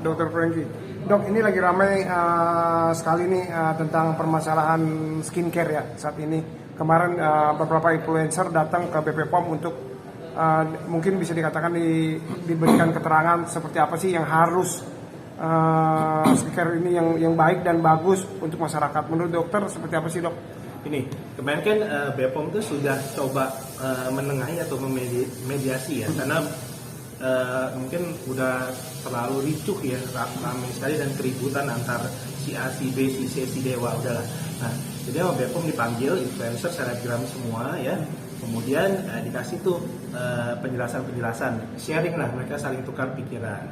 Dokter Franky. Dok, ini lagi ramai sekali nih tentang permasalahan skincare ya saat ini. Kemarin beberapa influencer datang ke BP POM untuk mungkin bisa dikatakan diberikan keterangan seperti apa sih yang harus skincare ini yang baik dan bagus untuk masyarakat. Menurut dokter seperti apa sih, Dok? Ini kemarin kan BPOM itu sudah coba menengahi atau memediasi ya, karena mungkin udah terlalu ricuh ya, ramai sekali dan keributan antar si A, si B, si C, si D, wah udahlah. Nah, jadi sama BPOM dipanggil influencer selebgram semua ya, kemudian dikasih tuh penjelasan, sharing lah, mereka saling tukar pikiran.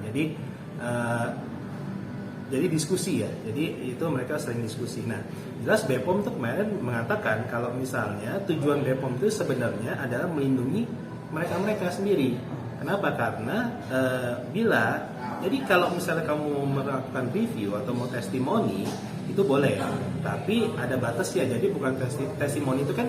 Jadi diskusi ya, jadi itu mereka sering diskusi. Nah, jelas BPOM tuh kemarin mengatakan kalau misalnya tujuan BPOM itu sebenarnya adalah melindungi mereka sendiri. Kenapa? Karena jadi kalau misalnya kamu melakukan review atau mau testimoni itu boleh, tapi ada batas ya. Jadi bukan testimoni itu kan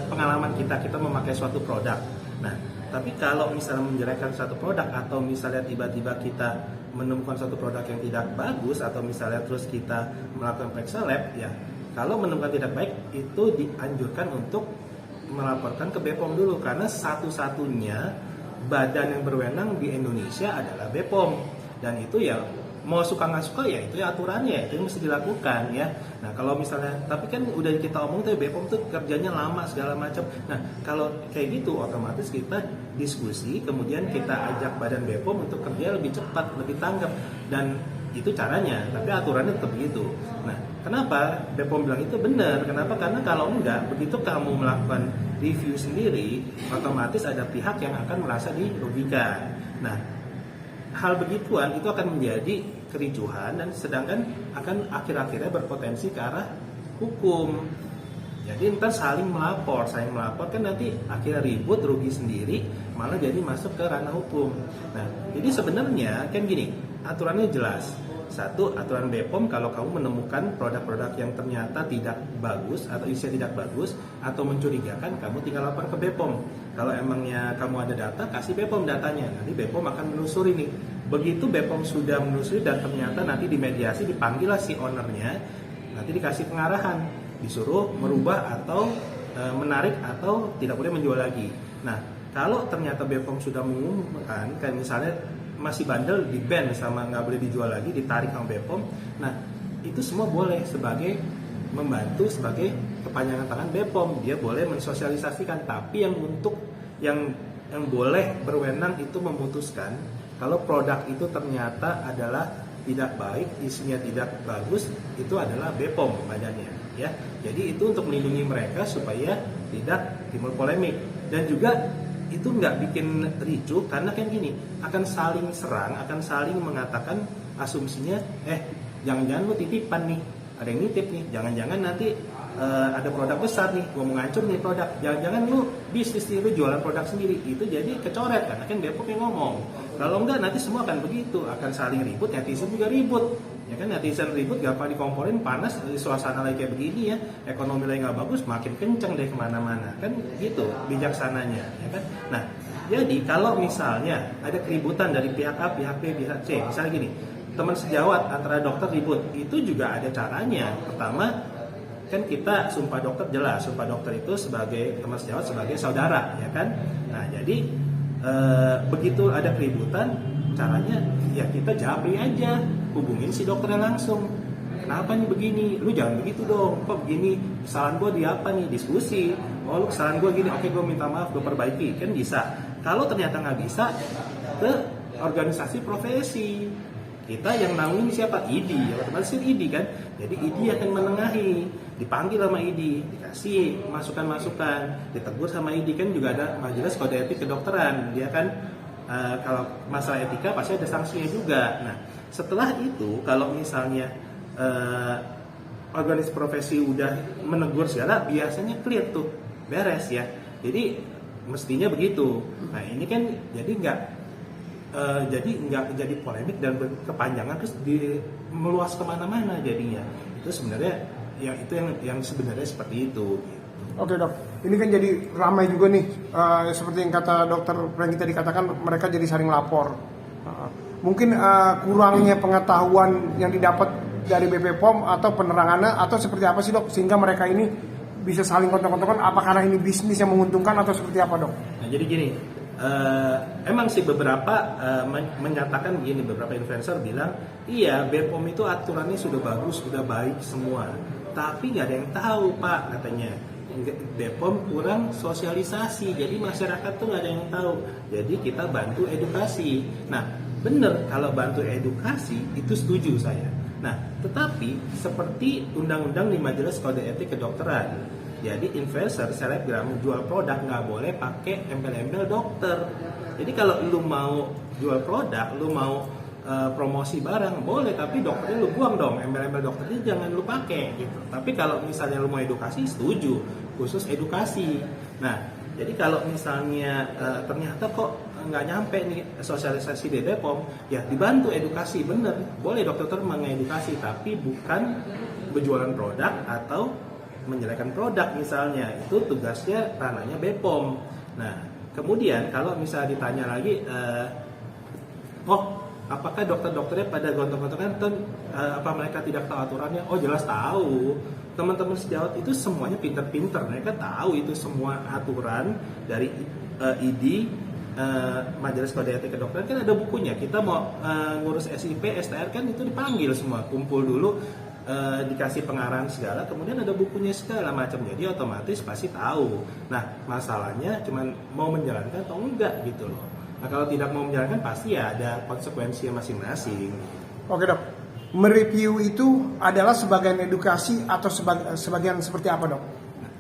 pengalaman kita memakai suatu produk. Nah, tapi kalau misalnya menjelekkan suatu produk atau misalnya tiba-tiba kita menemukan suatu produk yang tidak bagus atau misalnya terus kita melakukan periksa lab ya, kalau menemukan tidak baik itu dianjurkan untuk melaporkan ke BPOM dulu, karena satu-satunya badan yang berwenang di Indonesia adalah BPOM, dan itu ya mau suka nggak suka ya itu ya aturannya, itu yang mesti dilakukan ya. Nah kalau misalnya, tapi kan udah kita omong tuh BPOM tuh kerjanya lama segala macam. Nah kalau kayak gitu otomatis kita diskusi, kemudian kita ajak badan BPOM untuk kerja lebih cepat, lebih tanggap, dan itu caranya, tapi aturannya tetap begitu. Nah kenapa BPOM bilang itu benar? Kenapa? Karena kalau enggak, begitu kamu melakukan review sendiri, otomatis ada pihak yang akan merasa dirugikan. Nah hal begituan itu akan menjadi kericuhan, dan sedangkan akan akhir-akhirnya berpotensi ke arah hukum. Jadi ntar saling melapor kan nanti akhirnya ribut, rugi sendiri, malah jadi masuk ke ranah hukum. Nah jadi sebenarnya kan gini, aturannya jelas. Satu, aturan BPOM kalau kamu menemukan produk-produk yang ternyata tidak bagus atau isinya tidak bagus atau mencurigakan, kamu tinggal lapor ke BPOM. Kalau emangnya kamu ada data, kasih BPOM datanya. Nanti BPOM akan menelusuri nih. Begitu BPOM sudah menelusuri dan ternyata nanti dimediasi, dipanggil lah si ownernya, nanti dikasih pengarahan, disuruh merubah atau menarik atau tidak boleh menjual lagi. Nah, kalau ternyata BPOM sudah mengumumkan, kayak misalnya masih bandel, di ban sama nggak boleh dijual lagi, ditarik sama BPOM. Nah itu semua boleh sebagai membantu, sebagai kepanjangan tangan BPOM. Dia boleh mensosialisasikan, tapi yang boleh berwenang itu memutuskan kalau produk itu ternyata adalah tidak baik, isinya tidak bagus, itu adalah BPOM badannya ya. Jadi itu untuk melindungi mereka supaya tidak timbul polemik, dan juga itu nggak bikin ricuh, karena kan gini, akan saling serang, akan saling mengatakan asumsinya, jangan-jangan lu titipan nih, ada yang nitip nih, jangan-jangan nanti ada produk besar nih, gua mau ngancur nih produk, jangan-jangan lu bisnis nih, lu jualan produk sendiri, itu jadi kecoret, karena kan BPOM yang ngomong. Kalau enggak nanti semua akan begitu, akan saling ribut, netizen juga ribut. Ya kan, netizen ribut gampang dikomporin, panas, suasana lagi kayak begini ya, ekonomi lagi nggak bagus, makin kenceng deh kemana-mana, kan gitu bijaksananya, ya kan. Nah, jadi kalau misalnya ada keributan dari pihak A, pihak B, pihak C, misalnya gini, teman sejawat antara dokter ribut, itu juga ada caranya. Pertama, kan kita sumpah dokter jelas, sumpah dokter itu sebagai teman sejawat, sebagai saudara, ya kan. Nah, jadi begitu ada keributan, caranya ya kita japri aja, hubungin si dokternya langsung. Kenapa nih begini? Lu jangan begitu dong. Kok begini? Kesalahan gue di apa nih? Diskusi. Oh lu kesalahan gue gini. Oke, gue minta maaf, gue perbaiki. Kan bisa. Kalau ternyata nggak bisa, ke organisasi profesi. Kita yang naungin siapa? IDI. Ya, otomatis IDI kan. Jadi IDI akan menengahi. Dipanggil sama IDI, dikasih masukan-masukan, ditegur sama IDI. Kan juga ada majelis kode etik kedokteran. Dia kan kalau masalah etika pasti ada sanksinya juga. Nah, setelah itu kalau misalnya organisasi profesi udah menegur segala, biasanya clear tuh, beres ya. Jadi mestinya begitu. Nah ini kan jadi nggak jadi polemik dan berkepanjangan terus meluas kemana-mana jadinya. Itu sebenarnya yang sebenarnya seperti itu. Oke dok, ini kan jadi ramai juga nih, seperti yang kata dokter Franky tadi katakan, mereka jadi saling lapor. mungkin kurangnya pengetahuan yang didapat dari BP POM atau penerangannya atau seperti apa sih dok sehingga mereka ini bisa saling kontak-kontakan apakah ini bisnis yang menguntungkan atau seperti apa dok? Nah jadi gini, emang sih beberapa menyatakan begini, beberapa influencer bilang iya BPOM itu aturannya sudah bagus, sudah baik semua, tapi nggak ada yang tahu pak katanya. BPOM kurang sosialisasi, jadi masyarakat tuh nggak ada yang tahu. Jadi kita bantu edukasi. Nah bener, kalau bantu edukasi itu setuju saya. Nah tetapi seperti undang-undang di Majelis Kode Etik Kedokteran, jadi influencer, selebgram jual produk nggak boleh pakai embel-embel dokter. Jadi kalau lu mau jual produk, lu mau promosi barang boleh, tapi dokternya lu buang dong, embel-embel dokternya jangan lu pakai gitu. Tapi kalau misalnya lu mau edukasi, setuju, khusus edukasi. Nah, jadi kalau misalnya ternyata kok nggak nyampe nih sosialisasi di BPOM, ya dibantu edukasi, bener, boleh dokter mengedukasi, tapi bukan berjualan produk atau menjelekkan produk misalnya, itu tugasnya ranahnya BPOM. Nah, kemudian kalau misalnya ditanya lagi, apakah dokter-dokternya pada gontok-gontokan, apa mereka tidak tahu aturannya? Oh jelas tahu. Teman-teman sejawat itu semuanya pinter-pinter, mereka tahu itu semua aturan dari ID, Majelis Kode Etik Kedokteran kan ada bukunya. Kita mau ngurus SIP, STR kan itu dipanggil semua, kumpul dulu, dikasih pengarahan segala, kemudian ada bukunya segala macam, jadi otomatis pasti tahu. Nah masalahnya cuman mau menjalankan atau enggak gitu loh. Nah kalau tidak mau menjalankan pasti ya ada konsekuensinya masing-masing. Oke dok, mereview itu adalah sebagian edukasi atau sebagian seperti apa dok?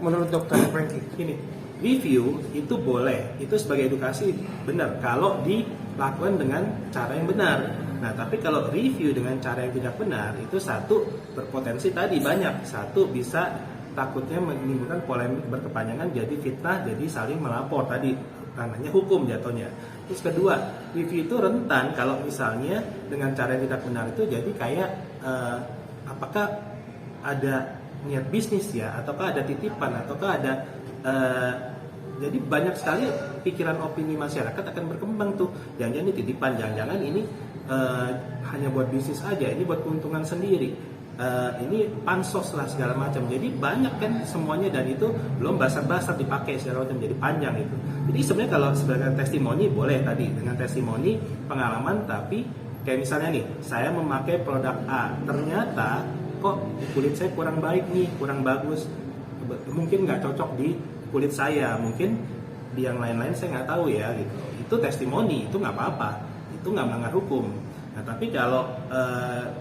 Menurut dokter Franky? Ini review itu boleh, itu sebagai edukasi benar kalau dilakukan dengan cara yang benar. Nah, tapi kalau review dengan cara yang tidak benar, itu satu berpotensi tadi banyak. Satu bisa takutnya menimbulkan polemik berkepanjangan, jadi fitnah, jadi saling melapor tadi, namanya hukum jatuhnya. Terus kedua, review itu rentan kalau misalnya dengan cara yang tidak benar itu jadi kayak apakah ada niat bisnis ya, ataukah ada titipan, ataukah ada jadi banyak sekali pikiran opini masyarakat akan berkembang tuh. Jangan-jangan ini titipan, jangan-jangan ini hanya buat bisnis aja, ini buat keuntungan sendiri, ini pansos lah segala macam. Jadi banyak kan semuanya, dan itu belum basar-basar dipakai segala macam, jadi panjang itu. Jadi sebenarnya kalau sebagai testimoni boleh tadi, dengan testimoni pengalaman, tapi kayak misalnya nih, saya memakai produk A, ternyata kok kulit saya kurang baik nih, kurang bagus, mungkin nggak cocok di kulit saya, mungkin di yang lain-lain saya nggak tahu ya gitu. Itu testimoni, itu nggak apa-apa, itu nggak melanggar hukum. Nah tapi kalau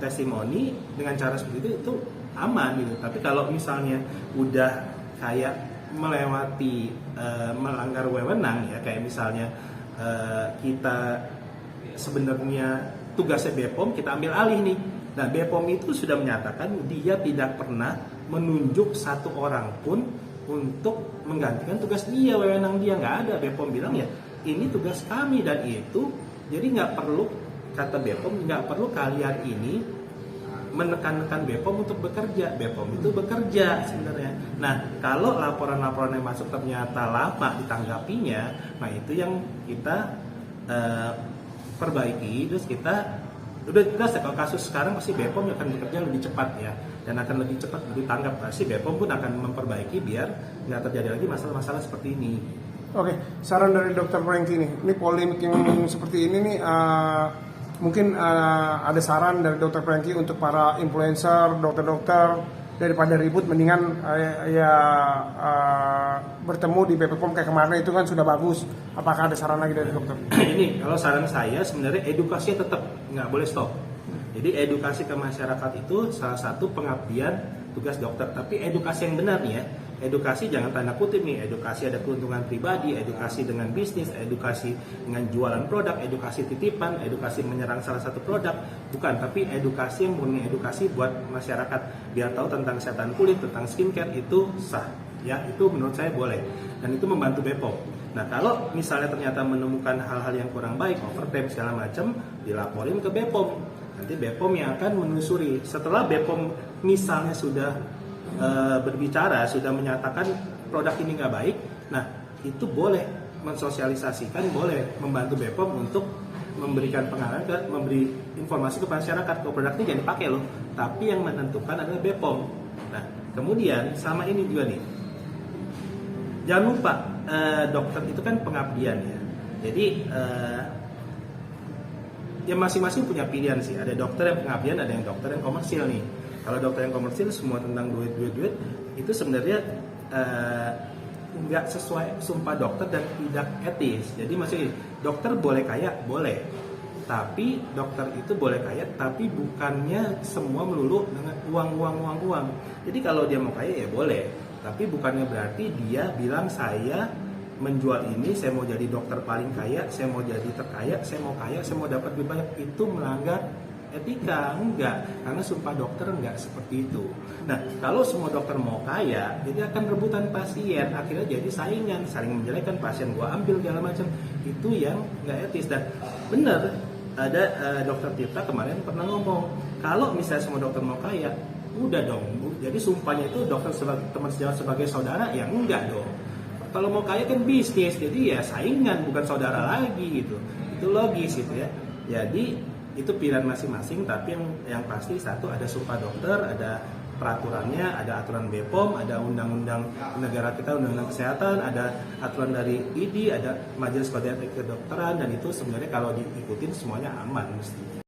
testimoni dengan cara seperti itu aman gitu. Tapi kalau misalnya udah kayak melewati melanggar wewenang ya, kayak misalnya kita sebenarnya tugasnya BPOM, kita ambil alih nih. Nah BPOM itu sudah menyatakan dia tidak pernah menunjuk satu orang pun untuk menggantikan tugas dia, wewenang dia, nggak ada. BPOM bilang ya ini tugas kami, dan itu jadi nggak perlu, kata BPOM, nggak perlu kalian ini menekan-nekan BPOM untuk bekerja. BPOM itu bekerja sebenarnya. Nah kalau laporan-laporan yang masuk ternyata lama ditanggapinya, nah itu yang kita perbaiki. Terus kita udah jelas ya, kalau kasus sekarang pasti BPOM akan bekerja lebih cepat ya, dan akan lebih cepat ditanggap. Pasti BPOM pun akan memperbaiki biar nggak terjadi lagi masalah-masalah seperti ini. Oke, saran dari Dr. Franky nih, ini polemik yang seperti ini nih, mungkin ada saran dari Dr. Franky untuk para influencer, dokter-dokter, daripada ribut mendingan bertemu di BP POM kayak kemarin itu kan sudah bagus. Apakah ada saran lagi dari dokter? Ini kalau saran saya sebenarnya edukasinya tetap nggak boleh stop. Jadi edukasi ke masyarakat itu salah satu pengabdian tugas dokter. Tapi edukasi yang benar nih ya. Edukasi jangan tanda kutip nih, edukasi ada keuntungan pribadi, edukasi dengan bisnis, edukasi dengan jualan produk, edukasi titipan, edukasi menyerang salah satu produk. Bukan, tapi edukasi yang murni edukasi buat masyarakat, biar tahu tentang kesehatan kulit, tentang skincare, itu sah. Ya, itu menurut saya boleh. Dan itu membantu BPOM. Nah, kalau misalnya ternyata menemukan hal-hal yang kurang baik, overtime segala macam, dilaporin ke BPOM. Nanti BPOM yang akan menelusuri. Setelah BPOM misalnya sudah berbicara, sudah menyatakan produk ini nggak baik, nah itu boleh mensosialisasikan, boleh membantu BPOM untuk memberikan pengarahan memberi informasi ke masyarakat kalau produk ini jangan dipakai loh, tapi yang menentukan adalah BPOM. Nah kemudian sama ini juga nih, jangan lupa dokter itu kan pengabdian ya, jadi ya masing-masing punya pilihan sih. Ada dokter yang pengabdian, ada yang dokter yang komersil nih. Kalau dokter yang komersil semua tentang duit itu sebenarnya nggak sesuai sumpah dokter dan tidak etis. Jadi masih dokter boleh kaya, boleh. Tapi dokter itu boleh kaya, tapi bukannya semua melulu dengan uang. Jadi kalau dia mau kaya ya boleh. Tapi bukannya berarti dia bilang saya menjual ini, saya mau jadi dokter paling kaya, saya mau jadi terkaya, saya mau dapat lebih banyak. Itu melanggar etika, enggak, karena sumpah dokter enggak seperti itu. Nah, kalau semua dokter mau kaya, jadi akan rebutan pasien, akhirnya jadi saling menjelekan pasien, gua ambil segala macam. Itu yang enggak etis. Dan benar, ada dokter Tirta kemarin pernah ngomong, kalau misalnya semua dokter mau kaya, udah dong, jadi sumpahnya itu dokter teman sejawat sebagai saudara, ya enggak dong. Kalau mau kaya kan bisnis, jadi ya saingan, bukan saudara lagi gitu. Itu logis gitu ya. Jadi itu pilihan masing-masing, tapi yang pasti satu, ada sumpah dokter, ada peraturannya, ada aturan BPOM, ada undang-undang negara kita, undang-undang kesehatan, ada aturan dari ID, ada Majelis Kode Etik Kedokteran, dan itu sebenarnya kalau diikutin semuanya aman mestinya.